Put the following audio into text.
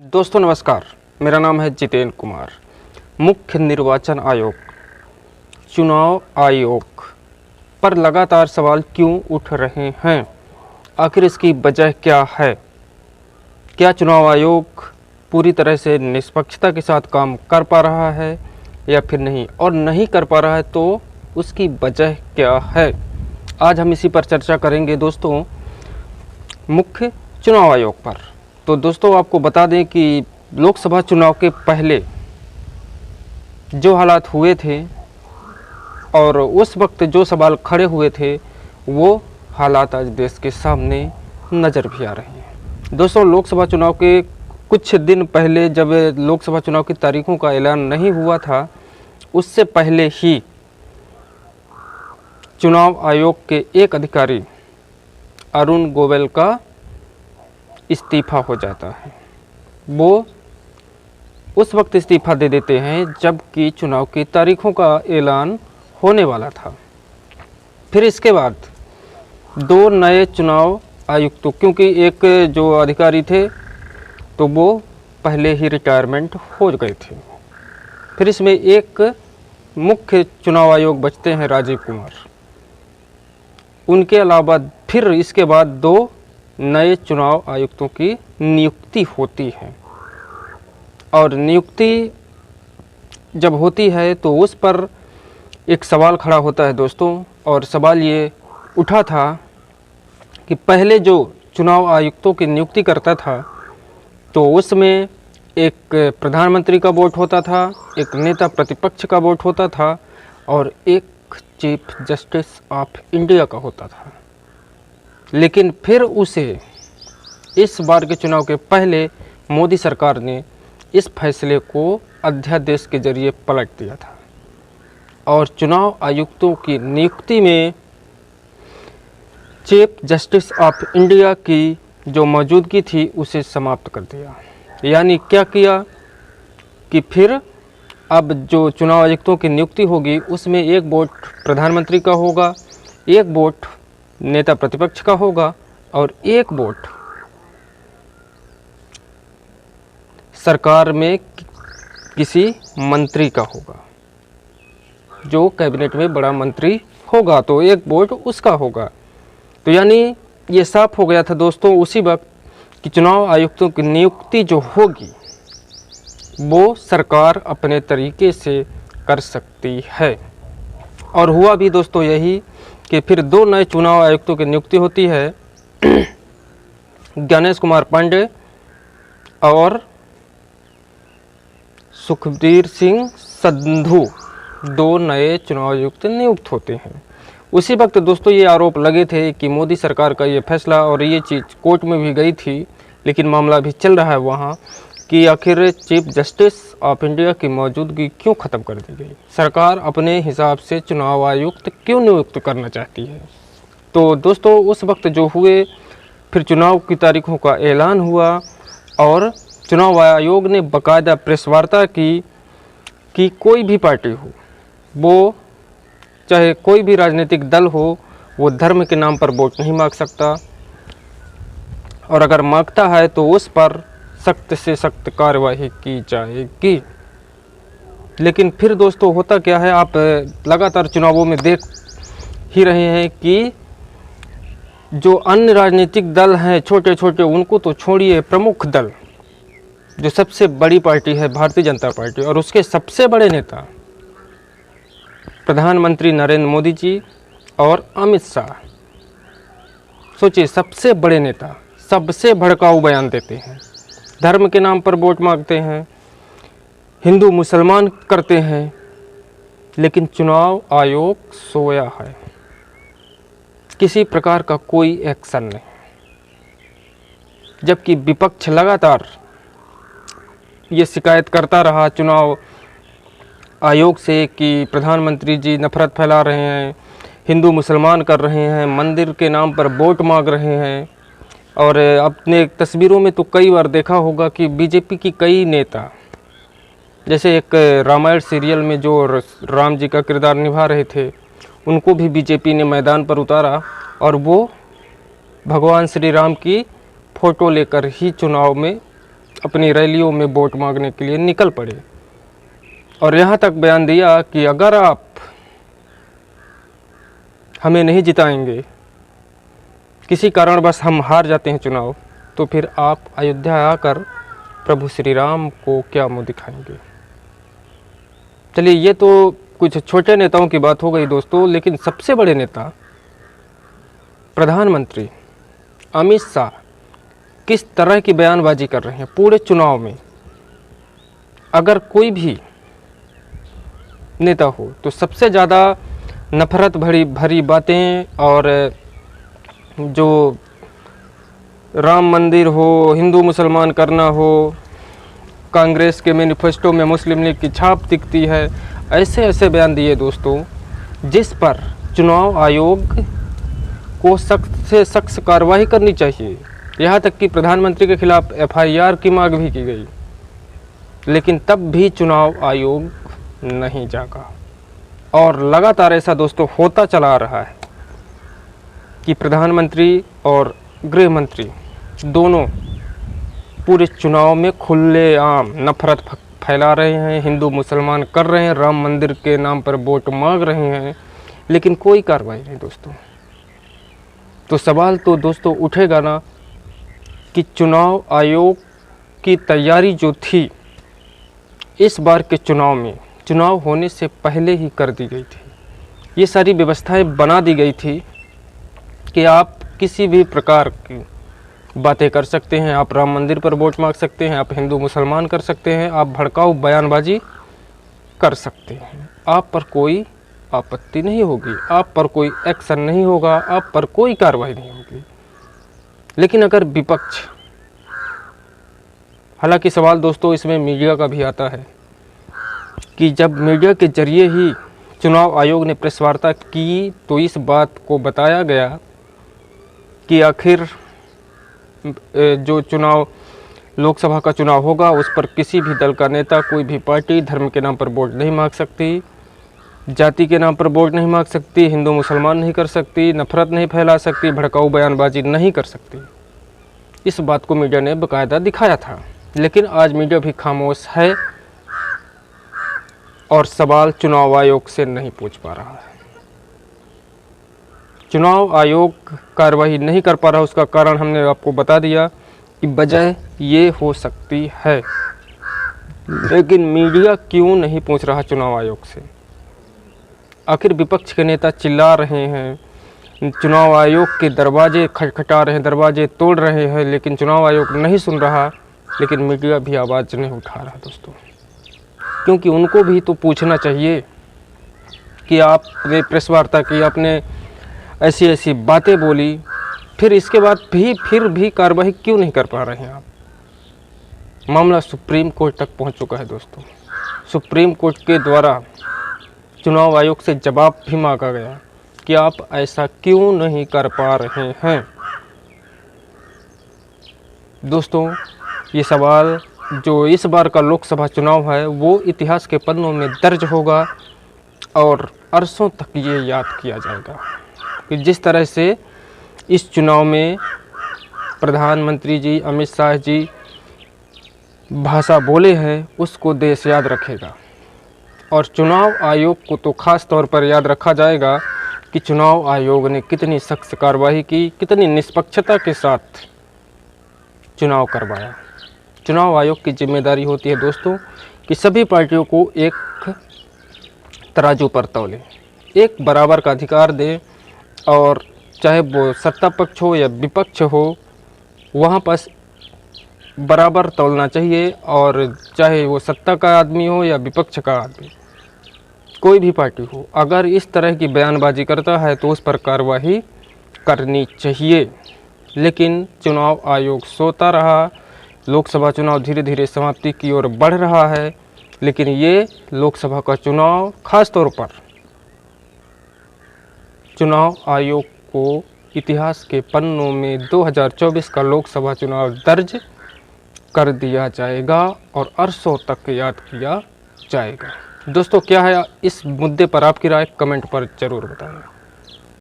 दोस्तों नमस्कार, मेरा नाम है जितेंद्र कुमार। मुख्य निर्वाचन आयोग, चुनाव आयोग पर लगातार सवाल क्यों उठ रहे हैं? आखिर इसकी वजह क्या है? क्या चुनाव आयोग पूरी तरह से निष्पक्षता के साथ काम कर पा रहा है या फिर नहीं, और नहीं कर पा रहा है तो उसकी वजह क्या है? आज हम इसी पर चर्चा करेंगे दोस्तों, मुख्य चुनाव आयोग पर। तो दोस्तों आपको बता दें कि लोकसभा चुनाव के पहले जो हालात हुए थे और उस वक्त जो सवाल खड़े हुए थे, वो हालात आज देश के सामने नज़र भी आ रहे हैं। दोस्तों लोकसभा चुनाव के कुछ दिन पहले, जब लोकसभा चुनाव की तारीखों का ऐलान नहीं हुआ था, उससे पहले ही चुनाव आयोग के एक अधिकारी अरुण गोयल का इस्तीफ़ा हो जाता है। वो उस वक्त इस्तीफ़ा दे देते हैं जबकि चुनाव की तारीखों का ऐलान होने वाला था। फिर इसके बाद दो नए चुनाव आयुक्तों, क्योंकि एक जो अधिकारी थे तो वो पहले ही रिटायरमेंट हो गए थे, फिर इसमें एक मुख्य चुनाव आयोग बचते हैं राजीव कुमार। उनके अलावा फिर इसके बाद दो नए चुनाव आयुक्तों की नियुक्ति होती है, और नियुक्ति जब होती है तो उस पर एक सवाल खड़ा होता है दोस्तों। और सवाल ये उठा था कि पहले जो चुनाव आयुक्तों की नियुक्ति करता था तो उसमें एक प्रधानमंत्री का वोट होता था, एक नेता प्रतिपक्ष का वोट होता था और एक चीफ जस्टिस ऑफ इंडिया का होता था। लेकिन फिर उसे इस बार के चुनाव के पहले मोदी सरकार ने इस फैसले को अध्यादेश के जरिए पलट दिया था और चुनाव आयुक्तों की नियुक्ति में चीफ जस्टिस ऑफ इंडिया की जो मौजूदगी थी उसे समाप्त कर दिया। यानी क्या किया कि फिर अब जो चुनाव आयुक्तों की नियुक्ति होगी उसमें एक वोट प्रधानमंत्री का होगा, एक वोट नेता प्रतिपक्ष का होगा और एक वोट सरकार में किसी मंत्री का होगा। जो कैबिनेट में बड़ा मंत्री होगा तो एक वोट उसका होगा। तो यानी ये साफ हो गया था दोस्तों उसी वक्त कि चुनाव आयुक्तों की नियुक्ति जो होगी वो सरकार अपने तरीके से कर सकती है। और हुआ भी दोस्तों यही कि फिर दो नए चुनाव आयुक्तों की नियुक्ति होती है, ज्ञानेश कुमार पांडे और सुखबीर सिंह संधू, दो नए चुनाव आयुक्त नियुक्त होते हैं। उसी वक्त दोस्तों ये आरोप लगे थे कि मोदी सरकार का ये फैसला, और ये चीज़ कोर्ट में भी गई थी लेकिन मामला भी चल रहा है वहाँ, कि आखिर चीफ जस्टिस ऑफ इंडिया की मौजूदगी क्यों ख़त्म कर दी गई, सरकार अपने हिसाब से चुनाव आयुक्त क्यों नियुक्त करना चाहती है। तो दोस्तों उस वक्त जो हुए, फिर चुनाव की तारीखों का ऐलान हुआ और चुनाव आयोग ने बाकायदा प्रेस वार्ता की कि कोई भी पार्टी हो, वो चाहे कोई भी राजनीतिक दल हो, वो धर्म के नाम पर वोट नहीं मांग सकता, और अगर मांगता है तो उस पर सख्त से सख्त कार्रवाई की जाएगी। लेकिन फिर दोस्तों होता क्या है, आप लगातार चुनावों में देख ही रहे हैं कि जो अन्य राजनीतिक दल हैं छोटे छोटे, उनको तो छोड़िए, प्रमुख दल जो सबसे बड़ी पार्टी है भारतीय जनता पार्टी, और उसके सबसे बड़े नेता प्रधानमंत्री नरेंद्र मोदी जी और अमित शाह, सोचिए सबसे बड़े नेता सबसे भड़काऊ बयान देते हैं, धर्म के नाम पर वोट मांगते हैं, हिंदू मुसलमान करते हैं, लेकिन चुनाव आयोग सोया है, किसी प्रकार का कोई एक्शन नहीं। जबकि विपक्ष लगातार ये शिकायत करता रहा चुनाव आयोग से कि प्रधानमंत्री जी नफरत फैला रहे हैं, हिंदू मुसलमान कर रहे हैं, मंदिर के नाम पर वोट मांग रहे हैं। और अपने तस्वीरों में तो कई बार देखा होगा कि बीजेपी की कई नेता, जैसे एक रामायण सीरियल में जो राम जी का किरदार निभा रहे थे, उनको भी बीजेपी ने मैदान पर उतारा और वो भगवान श्री राम की फ़ोटो लेकर ही चुनाव में अपनी रैलियों में वोट मांगने के लिए निकल पड़े और यहाँ तक बयान दिया कि अगर आप हमें नहीं जिताएंगे, किसी कारणवश हम हार जाते हैं चुनाव, तो फिर आप अयोध्या आकर प्रभु श्री राम को क्या मुँह दिखाएंगे। चलिए, ये तो कुछ छोटे नेताओं की बात हो गई दोस्तों, लेकिन सबसे बड़े नेता प्रधानमंत्री अमित शाह किस तरह की बयानबाजी कर रहे हैं पूरे चुनाव में। अगर कोई भी नेता हो तो सबसे ज़्यादा नफरत भरी बातें, और जो राम मंदिर हो, हिंदू मुसलमान करना हो, कांग्रेस के मैनिफेस्टो में मुस्लिम लीग की छाप दिखती है, ऐसे ऐसे बयान दिए दोस्तों, जिस पर चुनाव आयोग को सख्त से सख्त कार्रवाई करनी चाहिए। यहाँ तक कि प्रधानमंत्री के खिलाफ FIR की मांग भी की गई, लेकिन तब भी चुनाव आयोग नहीं जागा। और लगातार ऐसा दोस्तों होता चला आ रहा है कि प्रधानमंत्री और गृह मंत्री दोनों पूरे चुनाव में खुलेआम नफरत फैला रहे हैं, हिंदू मुसलमान कर रहे हैं, राम मंदिर के नाम पर वोट मांग रहे हैं, लेकिन कोई कार्रवाई नहीं दोस्तों। तो सवाल तो दोस्तों उठेगा ना कि चुनाव आयोग की तैयारी जो थी इस बार के चुनाव में, चुनाव होने से पहले ही कर दी गई थी। ये सारी व्यवस्थाएं बना दी गई थी कि आप किसी भी प्रकार की बातें कर सकते हैं, आप राम मंदिर पर वोट मांग सकते हैं, आप हिंदू मुसलमान कर सकते हैं, आप भड़काऊ बयानबाजी कर सकते हैं, आप पर कोई आपत्ति नहीं होगी, आप पर कोई एक्शन नहीं होगा, आप पर कोई कार्रवाई नहीं होगी। लेकिन अगर विपक्ष, हालांकि सवाल दोस्तों इसमें मीडिया का भी आता है कि जब मीडिया के जरिए ही चुनाव आयोग ने प्रेस वार्ता की तो इस बात को बताया गया कि आखिर जो चुनाव लोकसभा का चुनाव होगा उस पर किसी भी दल का नेता, कोई भी पार्टी धर्म के नाम पर वोट नहीं मांग सकती, जाति के नाम पर वोट नहीं मांग सकती, हिंदू मुसलमान नहीं कर सकती, नफरत नहीं फैला सकती, भड़काऊ बयानबाजी नहीं कर सकती। इस बात को मीडिया ने बाकायदा दिखाया था, लेकिन आज मीडिया भी खामोश है और सवाल चुनाव आयोग से नहीं पूछ पा रहा है। चुनाव आयोग कार्रवाई नहीं कर पा रहा, उसका कारण हमने आपको बता दिया कि वजह ये हो सकती है। लेकिन मीडिया क्यों नहीं पूछ रहा चुनाव आयोग से? आखिर विपक्ष के नेता चिल्ला रहे हैं, चुनाव आयोग के दरवाजे खटखटा रहे हैं, दरवाजे तोड़ रहे हैं, लेकिन चुनाव आयोग नहीं सुन रहा। लेकिन मीडिया भी आवाज़ नहीं उठा रहा दोस्तों, क्योंकि उनको भी तो पूछना चाहिए कि आपने प्रेस वार्ता की, आपने ऐसी ऐसी बातें बोली, फिर इसके बाद फिर भी कार्रवाई क्यों नहीं कर पा रहे हैं आप? मामला सुप्रीम कोर्ट तक पहुंच चुका है दोस्तों। सुप्रीम कोर्ट के द्वारा चुनाव आयोग से जवाब भी मांगा गया कि आप ऐसा क्यों नहीं कर पा रहे हैं। दोस्तों, ये सवाल जो इस बार का लोकसभा चुनाव है वो इतिहास के पन्नों में दर्ज होगा और अरसों तक ये याद किया जाएगा कि जिस तरह से इस चुनाव में प्रधानमंत्री जी अमित शाह जी भाषा बोले हैं उसको देश याद रखेगा। और चुनाव आयोग को तो ख़ास तौर पर याद रखा जाएगा कि चुनाव आयोग ने कितनी सख्त कार्रवाई की, कितनी निष्पक्षता के साथ चुनाव करवाया। चुनाव आयोग की जिम्मेदारी होती है दोस्तों कि सभी पार्टियों को एक तराजू पर तौले, एक बराबर का अधिकार दें, और चाहे वो सत्ता पक्ष हो या विपक्ष हो, वहाँ पर बराबर तौलना चाहिए। और चाहे वो सत्ता का आदमी हो या विपक्ष का आदमी, कोई भी पार्टी हो, अगर इस तरह की बयानबाजी करता है तो उस पर कार्रवाई करनी चाहिए। लेकिन चुनाव आयोग सोता रहा। लोकसभा चुनाव धीरे धीरे समाप्ति की ओर बढ़ रहा है, लेकिन ये लोकसभा का चुनाव खास तौर पर चुनाव आयोग को इतिहास के पन्नों में 2024 का लोकसभा चुनाव दर्ज कर दिया जाएगा और अरसों तक याद किया जाएगा। दोस्तों, क्या है इस मुद्दे पर आपकी राय? कमेंट पर ज़रूर बताएं।